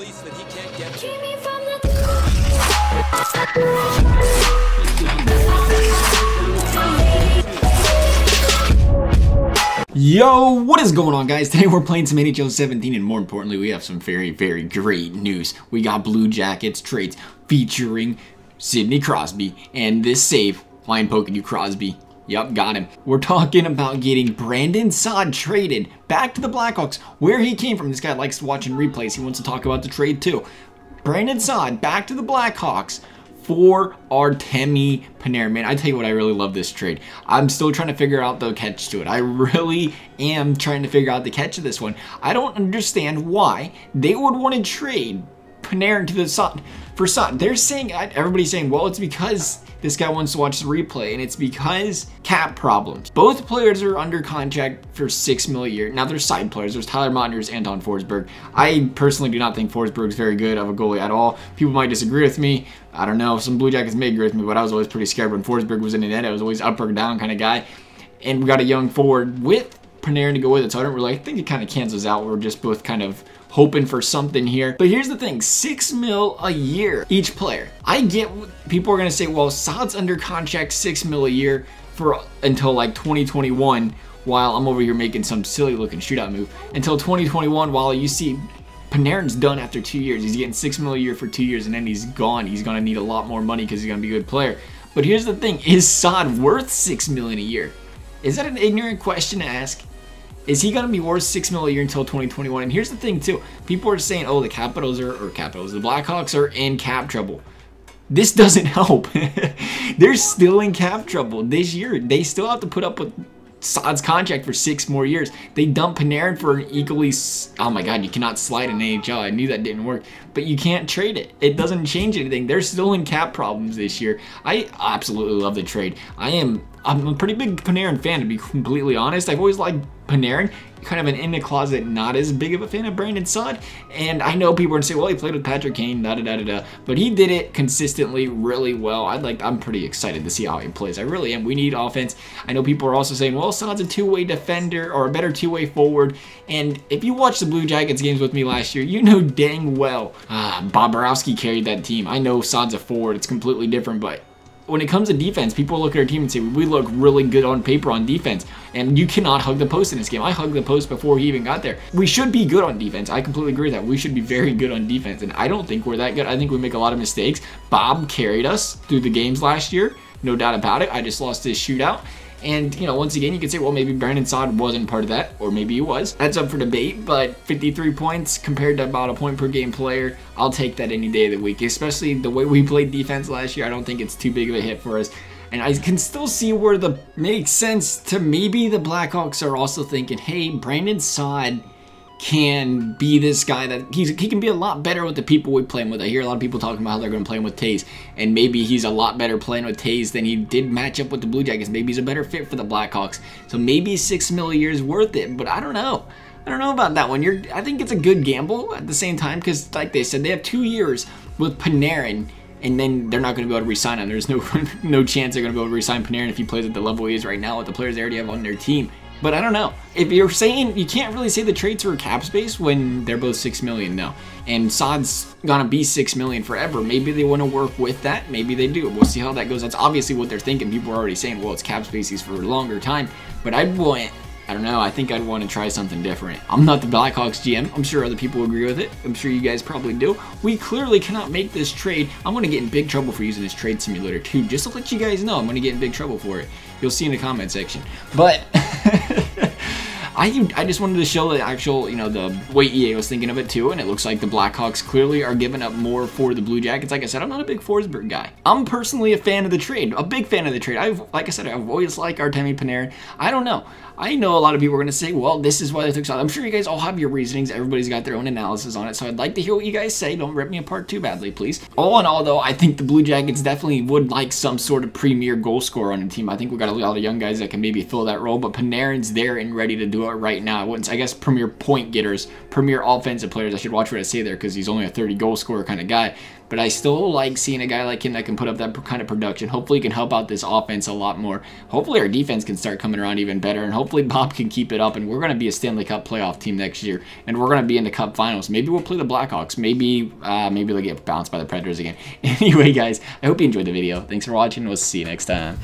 release that he can't get to. Yo, what is going on, guys? Today we're playing some NHL 17, and more importantly, we have some very, very great news. We got Blue Jackets trades featuring Sidney Crosby, and this save, line poking you, Crosby. Yep, got him. We're talking about getting Brandon Saad traded back to the Blackhawks, where he came from. This guy likes watching replays. He wants to talk about the trade too. Brandon Saad back to the Blackhawks for Artemi Panarin. Man, I tell you what, I really love this trade. I'm still trying to figure out the catch to it. I really am trying to figure out the catch of this one. I don't understand why they would want to trade Panarin to the Saad for Saad. They're saying, everybody's saying, well, it's because this guy wants to watch the replay, and it's because cap problems. Both players are under contract for $6 million a year. Now, there's side players. There's Tyler Montner, Anton Forsberg. I personally do not think Forsberg's very good of a goalie at all. People might disagree with me. I don't know. Some Blue Jackets may agree with me, but I was always pretty scared when Forsberg was in the net. I was always up or down kind of guy. And we got a young forward with Panarin to go with it, so I think it kind of cancels out. We're just both kind of hoping for something here. But here's the thing, $6 million a year each player. I get people are gonna say, well, Saad's under contract $6 million a year for until like 2021, while I'm over here making some silly looking shootout move until 2021, while you see Panarin's done after 2 years. He's getting $6 million a year for 2 years, and then he's gone. He's gonna need a lot more money because he's gonna be a good player. But here's the thing, is Saad worth $6 million a year? Is that an ignorant question to ask? Is he going to be worth $6 million a year until 2021? And here's the thing too. People are saying, oh, the the Blackhawks are in cap trouble. This doesn't help. They're still in cap trouble this year. They still have to put up with Saad's contract for 6 more years. They dumped Panarin for an equally, oh my God, you cannot slide in NHL. I knew that didn't work, but you can't trade it. It doesn't change anything. They're still in cap problems this year. I absolutely love the trade. I'm a pretty big Panarin fan, to be completely honest. I've always liked Panarin, kind of an in the closet, not as big of a fan of Brandon Saad. And I know people are gonna say, well, he played with Patrick Kane, but he did it consistently really well. I'm pretty excited to see how he plays. I really am. We need offense. I know people are also saying, well, Saad's a two-way defender or a better two-way forward. And if you watched the Blue Jackets games with me last year, you know dang well Bobrovsky carried that team. I know Saad's a forward. It's completely different, but when it comes to defense, people look at our team and say, we look really good on paper on defense, and you cannot hug the post in this game. I hugged the post before he even got there. We should be good on defense. I completely agree with that. We should be very good on defense, and I don't think we're that good. I think we make a lot of mistakes. Bob carried us through the games last year, no doubt about it. I just lost this shootout. And, you know, once again, you could say, well, maybe Brandon Saad wasn't part of that, or maybe he was. That's up for debate, but 53 points compared to about a point per game player, I'll take that any day of the week, especially the way we played defense last year. I don't think it's too big of a hit for us. And I can still see where the makes sense to maybe the Blackhawks are also thinking, hey, Brandon Saad can be this guy that he can be a lot better with the people we play him with. I hear a lot of people talking about how they're going to play him with Taze, and maybe he's a lot better playing with Taze than he did match up with the Blue Jackets. Maybe he's a better fit for the Blackhawks. So maybe $6 million a year is worth it, but I don't know. I don't know about that one. I think it's a good gamble at the same time, because like they said, they have 2 years with Panarin, and then they're not going to be able to re-sign him. There's no chance they're going to be able to re-sign Panarin if he plays at the level he is right now with the players they already have on their team. But I don't know. If you're saying you can't really say the trades for cap space when they're both $6 million, no. And Saad's gonna be $6 million forever. Maybe they want to work with that. Maybe they do. We'll see how that goes. That's obviously what they're thinking. People are already saying, well, it's cap spaces for a longer time. But I don't know. I think I'd want to try something different. I'm not the Blackhawks GM. I'm sure other people agree with it. I'm sure you guys probably do. We clearly cannot make this trade. I'm going to get in big trouble for using this trade simulator too. Just to let you guys know, I'm going to get in big trouble for it. You'll see in the comment section. But I just wanted to show the actual, you know, the way EA was thinking of it too, and it looks like the Blackhawks clearly are giving up more for the Blue Jackets. Like I said, I'm not a big Forsberg guy. I'm personally a fan of the trade, a big fan of the trade. Like I said, I've always liked Artemi Panarin. I don't know. I know a lot of people are going to say, well, this is why they took Saad. I'm sure you guys all have your reasonings. Everybody's got their own analysis on it, so I'd like to hear what you guys say. Don't rip me apart too badly, please. All in all, though, I think the Blue Jackets definitely would like some sort of premier goal scorer on the team. I think we got a lot of young guys that can maybe fill that role, but Panarin's there and ready to do it right now. I guess premier point getters, premier offensive players. I should watch what I say there because he's only a 30 goal scorer kind of guy. But I still like seeing a guy like him that can put up that kind of production. Hopefully he can help out this offense a lot more. Hopefully our defense can start coming around even better. And hopefully hopefully Bob can keep it up, and we're going to be a Stanley Cup playoff team next year, and we're going to be in the Cup Finals. Maybe we'll play the Blackhawks. Maybe they'll get bounced by the Predators again. Anyway, guys, I hope you enjoyed the video. Thanks for watching. We'll see you next time.